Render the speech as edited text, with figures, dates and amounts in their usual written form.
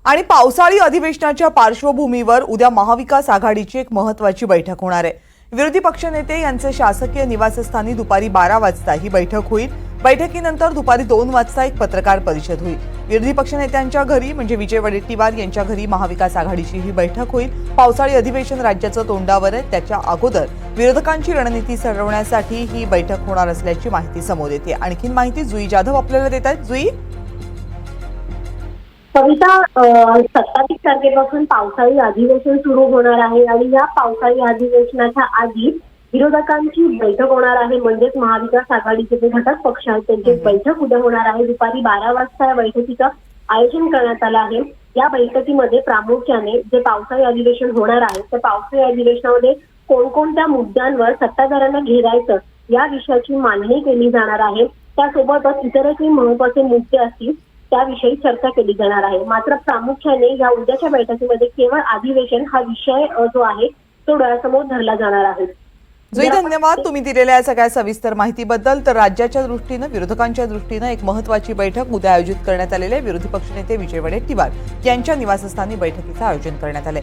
आणि पावसाळी अधिवेशनाच्या पार्श्वभूमीवर उद्या महाविकास आघाडीची एक महत्त्वाची बैठक होणार आहे। विरोधी पक्षनेते यांचे शासकीय निवासस्थानी दुपारी 12 वाजता ही बैठक होईल। बैठकीनंतर दुपारी 2 वाजता एक पत्रकार परिषद होईल। विरोधी पक्षनेत्यांच्या घरी म्हणजे विजय वडेट्टीवार यांच्या घरी महाविकास आघाडीची ही बैठक होईल। पावसाळी अधिवेशन राज्याचं तोंडावर आहे, त्याच्या अगोदर विरोधकांची रणनीती ठरवण्यासाठी ही बैठक होणार असल्याची माहिती समोर येते। आणखीन माहिती जुई जाधव आपल्याला देत आहेत। जुई, कविता, 27 तारखेपासून पावसाळी अधिवेशन सुरू होणार आहे आणि या पावसाळी अधिवेशनाच्या आधी विरोधकांची बैठक होणार आहे। म्हणजेच महाविकास आघाडीचे जे घटक पक्ष आहेत त्यांची बैठक उद्या होणार आहे। दुपारी 12 वाजता या बैठकीचं आयोजन करण्यात आलं आहे। या बैठकीमध्ये प्रामुख्याने जे पावसाळी अधिवेशन होणार आहे त्या पावसाळी अधिवेशनामध्ये कोणकोणत्या मुद्द्यांवर सत्ताधाऱ्यांना घेरायचं या विषयाची मांडणी केली जाणार आहे। त्यासोबतच इतरही महत्त्वाचे मुद्दे असतील त्याविषयी चर्चा केली जाणार आहे। मात्र प्रामुख्याने या उद्याच्या बैठकीमध्ये केवळ अधिवेशन हा विषय जो आहे तो डोळ्यासमोर धरला जाणार आहे। जुई, धन्यवाद तुम्ही दिलेल्या सगळ्या सविस्तर माहितीबद्दल। तर राज्याच्या दृष्टीने विरोधकांच्या दृष्टीने एक महत्त्वाची बैठक उद्या आयोजित करण्यात आलेली आहे। विरोधी पक्षनेते विजय वडेट्टीवार यांच्या निवासस्थानी बैठकीचं आयोजन करण्यात आले।